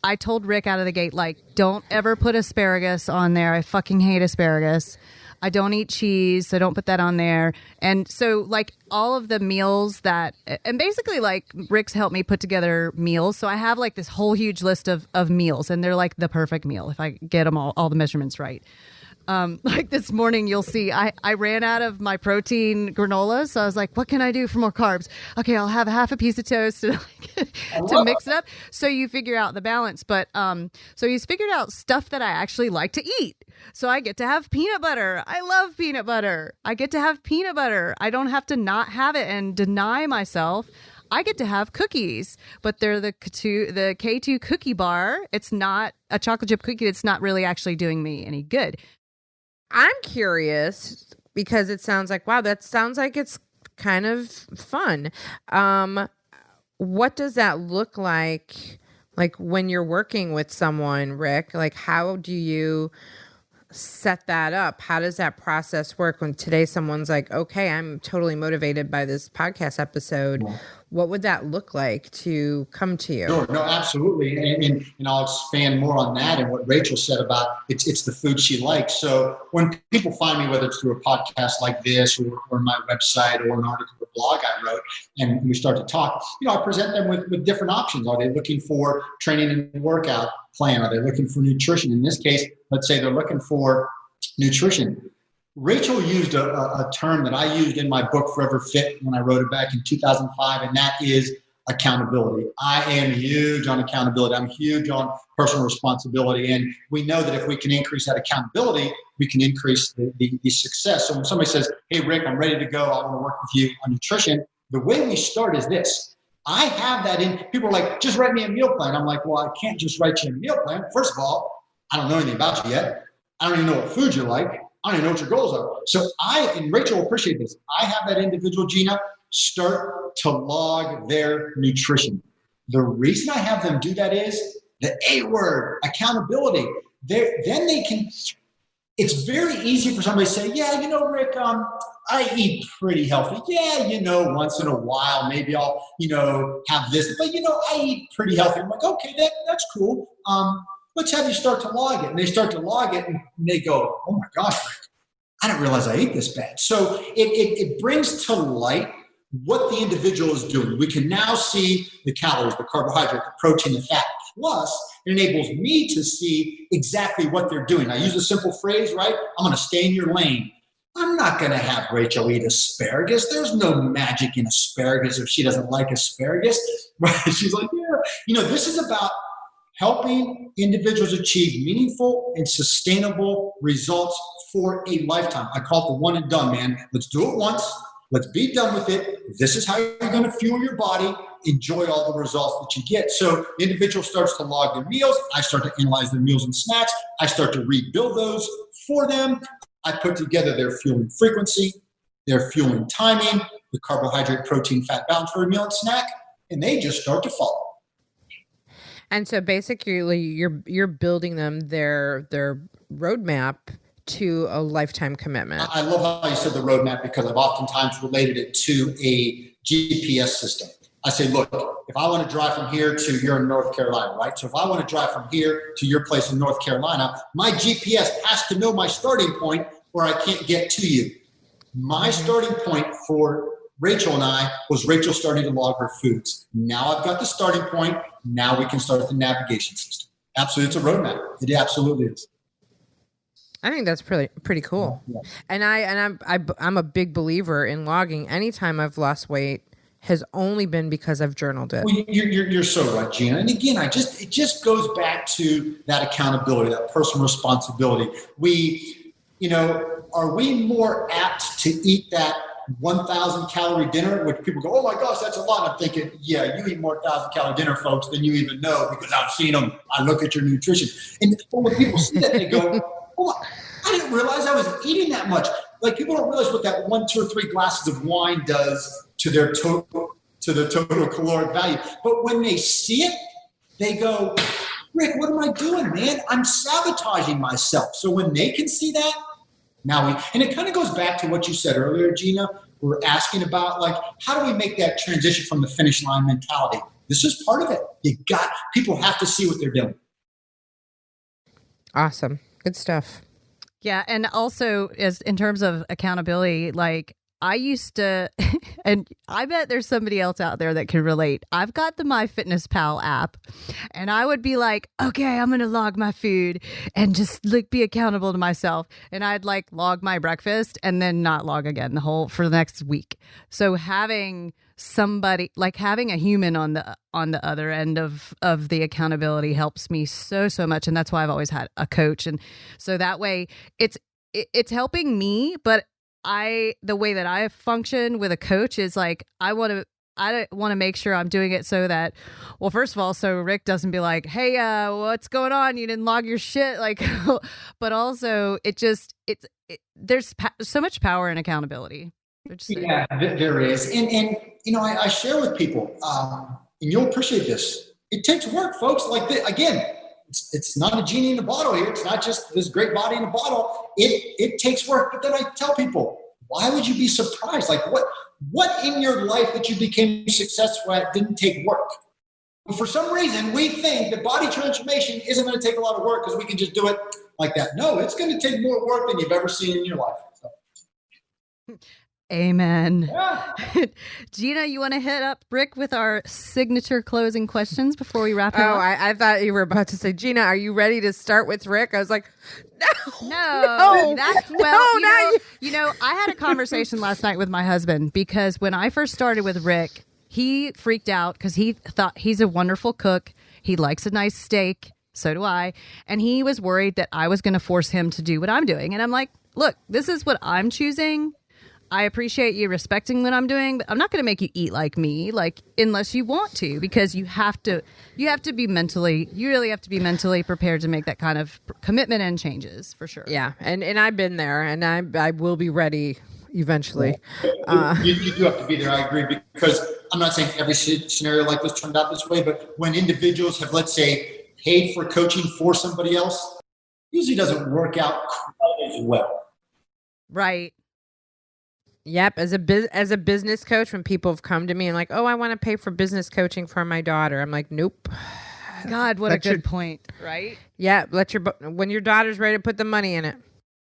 I told Rick out of the gate, like, don't ever put asparagus on there. I fucking hate asparagus. I don't eat cheese, so don't put that on there. And so, like, all of the meals that, and basically, like, Rick's helped me put together meals. So I have, like, this whole huge list of meals, and they're, like, the perfect meal if I get them all the measurements right. Like this morning, you'll see I ran out of my protein granola. So I was like, what can I do for more carbs? Okay, I'll have half a piece of toast to mix it up. So you figure out the balance. But so he's figured out stuff that I actually like to eat. So I get to have peanut butter. I love peanut butter. I get to have peanut butter. I don't have to not have it and deny myself. I get to have cookies, but they're the K2 cookie bar. It's not a chocolate chip cookie. It's not really actually doing me any good. I'm curious because it sounds like, wow, that sounds like it's kind of fun. What does that look like when you're working with someone, Rick? Like, how do you set that up? How does that process work when today someone's like, okay, I'm totally motivated by this podcast episode? Yeah. What would that look like to come to you? Sure. No, absolutely. And I'll expand more on that and what Rachel said about it's the food she likes. So when people find me, whether it's through a podcast like this or my website or an article or blog I wrote, and we start to talk, I present them with different options. Are they looking for training and workout plan? Are they looking for nutrition? In this case, let's say they're looking for nutrition. Rachel used a term that I used in my book, Forever Fit, when I wrote it back in 2005, and that is accountability. I am huge on accountability. I'm huge on personal responsibility. And we know that if we can increase that accountability, we can increase the success. So when somebody says, hey, Rick, I'm ready to go. I want to work with you on nutrition. The way we start is this. I have that in. People are like, just write me a meal plan. I'm like, well, I can't just write you a meal plan. First of all, I don't know anything about you yet. I don't even know what food you like. I don't even know what your goals are. So and Rachel will appreciate this. I have that individual, Gina, start to log their nutrition. The reason I have them do that is the A word, accountability. Then they can, it's very easy for somebody to say, yeah, Rick, I eat pretty healthy. Yeah, once in a while, maybe I'll, have this, but I eat pretty healthy. I'm like, okay, that's cool. Let's have you start to log it. And they start to log it and they go, oh my gosh, Rick, I didn't realize I ate this bad. So it brings to light what the individual is doing. We can now see the calories, the carbohydrate, the protein, the fat, plus it enables me to see exactly what they're doing. I use a simple phrase, right? I'm going to stay in your lane. I'm not going to have Rachel eat asparagus. There's no magic in asparagus if she doesn't like asparagus. Right? She's like, yeah. This is about helping individuals achieve meaningful and sustainable results for a lifetime. I call it the one and done, man. Let's do it once. Let's be done with it. This is how you're going to fuel your body. Enjoy all the results that you get. So the individual starts to log their meals. I start to analyze their meals and snacks. I start to rebuild those for them. I put together their fueling frequency, their fueling timing, the carbohydrate, protein, fat balance for a meal and snack. and they just start to follow. And so basically you're building them their roadmap to a lifetime commitment. I love how you said the roadmap, because I've oftentimes related it to a GPS system. I say, look, if I want to drive from here to, you're in North Carolina, right? So if I want to drive from here to your place in North Carolina, my GPS has to know my starting point or I can't get to you. My starting point for Rachel and I was Rachel starting to log her foods. Now I've got the starting point. Now we can start the navigation system. Absolutely. It's a roadmap. It absolutely is. I think that's pretty cool. Yeah. And I'm a big believer in logging. Anytime I've lost weight has only been because I've journaled it. Well, you're so right, Gina. And again, it just goes back to that accountability, that personal responsibility. Are we more apt to eat that 1,000 calorie dinner, which people go, oh my gosh, that's a lot. I'm thinking, yeah, you eat more 1,000 calorie dinner, folks, than you even know, because I've seen them. I look at your nutrition. And when people see that, they go, oh, I didn't realize I was eating that much. Like, people don't realize what that 1, 2, or 3 glasses of wine does to their total caloric value. But when they see it, they go, Rick, what am I doing, man? I'm sabotaging myself. So when they can see that, and it kind of goes back to what you said earlier, Gina. We're asking about, like, how do we make that transition from the finish line mentality? This is part of it. People have to see what they're doing. Awesome. Good stuff. Yeah. And also, as in terms of accountability, like, I used to, and I bet there's somebody else out there that can relate. I've got the MyFitnessPal app, and I would be like, okay, I'm going to log my food and just be accountable to myself. And I'd log my breakfast and then not log again for the next week. So having somebody, having a human on the other end of the accountability helps me so much. And that's why I've always had a coach. And so that way it's helping me, but the way that I function with a coach is I want to make sure I'm doing it so that, well, first of all, so Rick doesn't be like, hey, what's going on? You didn't log your shit. But also there's so much power in accountability. Yeah, there is. And I share with people, and you'll appreciate this. It takes work, folks. Again, it's not a genie in a bottle here. It's not just this great body in a bottle. It takes work. But then I tell people, why would you be surprised? What in your life that you became successful at didn't take work? But for some reason, we think that body transformation isn't going to take a lot of work because we can just do it like that. No, it's going to take more work than you've ever seen in your life. So. Amen. Yeah. Gina, you want to hit up Rick with our signature closing questions before we wrap it up? I thought you were about to say, Gina, are you ready to start with Rick? I was like, no. I had a conversation last night with my husband, because when I first started with Rick, he freaked out because he thought he's a wonderful cook. He likes a nice steak. So do I. And he was worried that I was going to force him to do what I'm doing. And I'm like, look, this is what I'm choosing. I appreciate you respecting what I'm doing, but I'm not going to make you eat like me, unless you want to, because you really have to be mentally prepared to make that kind of commitment and changes, for sure. Yeah. And I've been there, and I will be ready eventually. You do have to be there. I agree, because I'm not saying every scenario like this turned out this way, but when individuals have, let's say, paid for coaching for somebody else, it usually doesn't work out quite as well. Right. Yep. As a business coach, when people have come to me and like, oh, I want to pay for business coaching for my daughter, I'm like, nope. God, what a good point, right? Yeah. When your daughter's ready to put the money in it.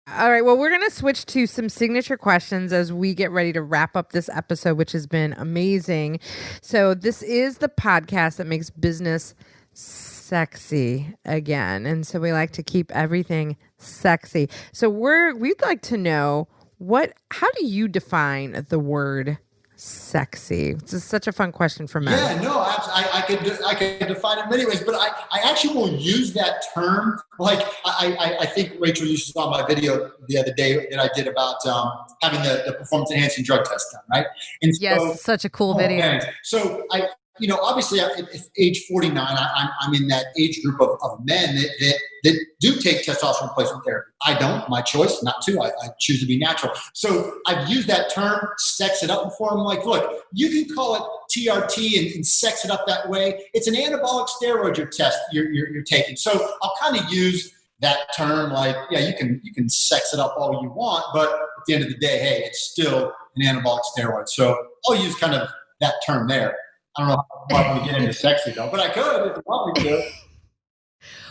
All right. Well, we're going to switch to some signature questions as we get ready to wrap up this episode, which has been amazing. So this is the podcast that makes business sexy again. And so we like to keep everything sexy. So we'd like to know, how do you define the word sexy? It's such a fun question for men. Yeah, no, I could define it in many ways, but I actually will use that term. I think Rachel, you saw my video the other day that I did about having the performance enhancing drug test done, right? And yes, such a cool video. Man. So obviously at age 49, I'm in that age group of men that do take testosterone replacement therapy. I don't, my choice not to. I choose to be natural. So I've used that term, sex it up before. I'm like, look, you can call it TRT and sex it up that way. It's an anabolic steroid you're taking. So I'll kind of use that term like, yeah, you can sex it up all you want, but at the end of the day, hey, it's still an anabolic steroid. So I'll use kind of that term there. I don't know if I want to get into sexy though, but I could if you want me to.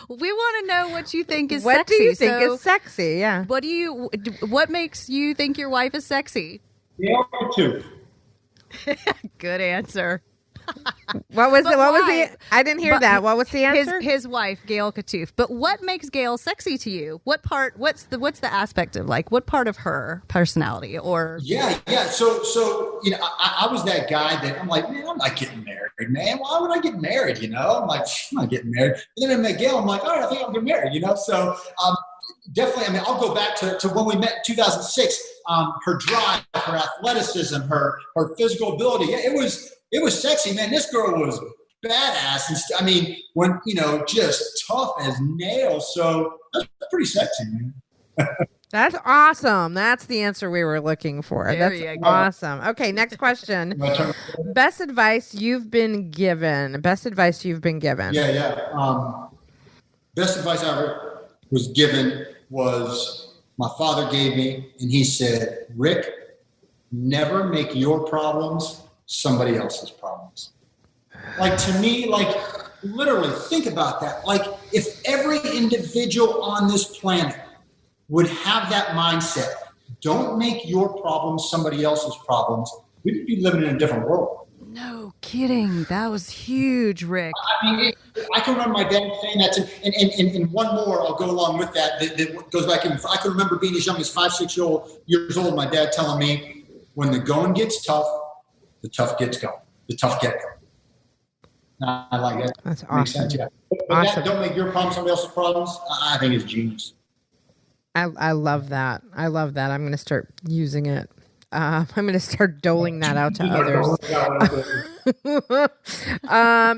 We want to know what you think is what sexy. What do you think is sexy? Yeah. What makes you think your wife is sexy? Gail Kattouf. Good answer. What was the? I didn't hear that. What was the answer? His wife, Gail Kattouf. But what makes Gail sexy to you? What part? What's the aspect of what part of her personality or? Yeah. So I was that guy that I'm like, man, I'm not getting married, man. Why would I get married? I'm like, I'm not getting married. And then I met Gail. I'm like, all right, I think I'll get married. So definitely. I mean, I'll go back to when we met in 2006. Her drive, her athleticism, her physical ability. Yeah, it was sexy, man. This girl was badass. And when, just tough as nails. So that's pretty sexy, man. That's awesome. That's the answer we were looking for. That's awesome. Okay, next question. Best advice you've been given. Yeah. Best advice I ever was given was my father gave me, and he said, Rick, never make your problems somebody else's problems. To me, literally think about that. If every individual on this planet would have that mindset, don't make your problems somebody else's problems, we'd be living in a different world. No kidding. That was huge, Rick. I can remember my dad saying that and one more, I'll go along with that goes back in. I can remember being as young as 5-6 years old, my dad telling me, when the going gets tough, the tough gets going. The tough get going. I like that. That's awesome. Makes sense, yeah. But awesome. Don't make your problems somebody else's problems. I think it's genius. I love that. I'm going to start using it. I'm going to start doling that out to others.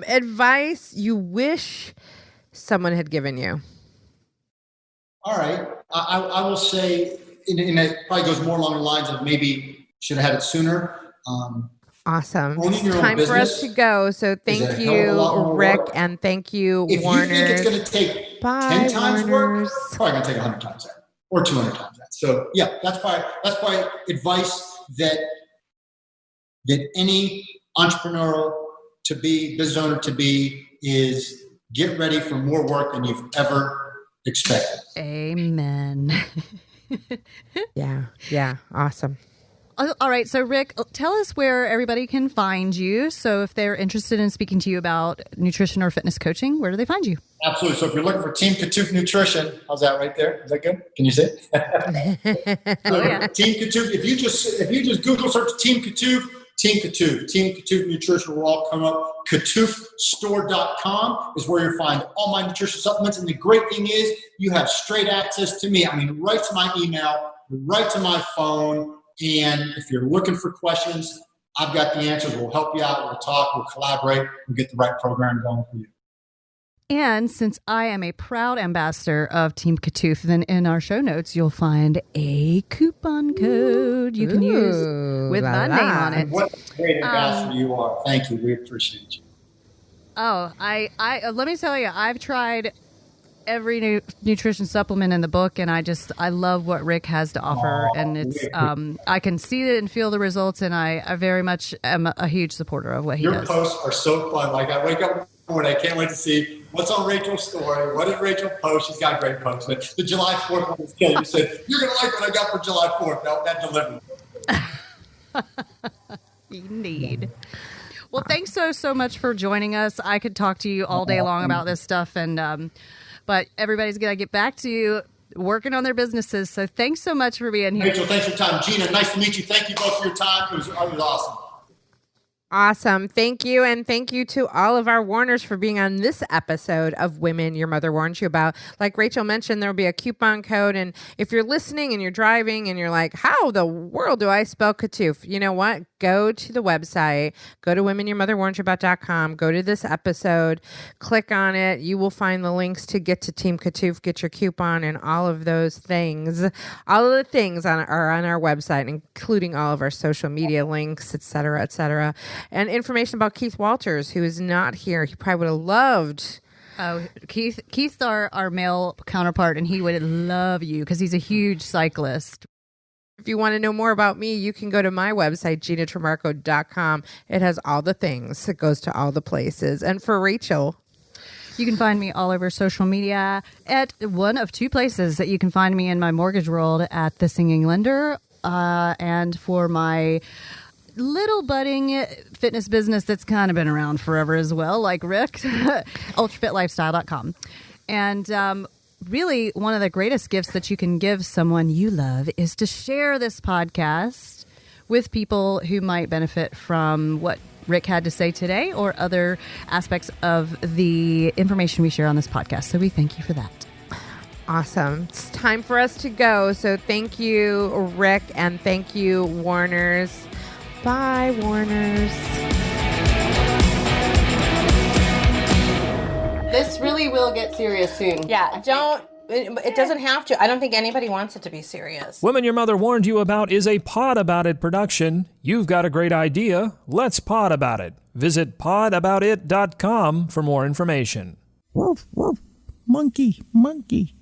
Advice you wish someone had given you. All right. I will say, and it probably goes more along the lines of maybe should have had it sooner. Awesome. It's time for us to go. So thank you, Rick, and thank you, Warners. If you think it's going to take 10 times work, it's probably going to take 100 times that or 200 times that. So yeah, that's probably advice that any entrepreneurial to be, business owner to be, is get ready for more work than you've ever expected. Amen. Yeah. Awesome. All right. So, Rick, tell us where everybody can find you. So if they're interested in speaking to you about nutrition or fitness coaching, where do they find you? Absolutely. So if you're looking for Team Kattouf Nutrition, how's that right there? Is that good? Can you see it? Oh, yeah. Team Kattouf. If you just Google search Team Kattouf Nutrition will all come up. KattoufStore.com is where you'll find all my nutrition supplements. And the great thing is you have straight access to me. Right to my email, right to my phone. And if you're looking for questions, I've got the answers. We'll help you out. We'll talk. We'll collaborate. We'll get the right program going for you. And since I am a proud ambassador of Team Kattouf, then in our show notes, you'll find a coupon code you can use with my name on it. What a great ambassador you are. Thank you. We appreciate you. Oh, I let me tell you, I've tried every nutrition supplement in the book, and I love what Rick has to offer. And it's I can see it and feel the results, and I very much am a huge supporter of what he does. Your posts are so fun. I wake up in the morning, I can't wait to see what's on Rachel's story. What did Rachel post? She's got great posts. The July 4th one was killer. You said, you're going to like what I got for July 4th. No, that delivered. Indeed. Well, thanks so much for joining us. I could talk to you all day long about this stuff, and but everybody's going to get back to you working on their businesses. So thanks so much for being here. Rachel, thanks for your time. Gina, nice to meet you. Thank you both for your time. It was awesome. Awesome. Thank you. And thank you to all of our Warners for being on this episode of Women Your Mother Warns You About. Like Rachel mentioned, there'll be a coupon code. And if you're listening and you're driving and you're like, how the world do I spell Kattouf? You know what? Go to the website, go to womenyourmotherwarnsyouabout.com, go to this episode, click on it. You will find the links to get to Team Kattouf, get your coupon, and all of those things. All of the things are on our website, including all of our social media links, et cetera, et cetera. And information about Keith Walters, who is not here. He probably would have loved. Oh, Keith's our male counterpart, and he would love you because he's a huge cyclist. If you want to know more about me, you can go to my website, ginatrimarco.com. It has all the things. It goes to all the places. And for Rachel, you can find me all over social media at one of two places that you can find me in my mortgage world at The Singing Lender, and for my little budding fitness business that's kind of been around forever as well, like Rick, ultrafitlifestyle.com. And really, one of the greatest gifts that you can give someone you love is to share this podcast with people who might benefit from what Rick had to say today or other aspects of the information we share on this podcast. So we thank you for that. Awesome. It's time for us to go. So thank you, Rick, and thank you, Warners. Bye, Warners. This really will get serious soon. Yeah, it doesn't have to. I don't think anybody wants it to be serious. Women Your Mother Warned You About is a Pod About It production. You've got a great idea. Let's pod about it. Visit podaboutit.com for more information. Woof, woof. Monkey, monkey.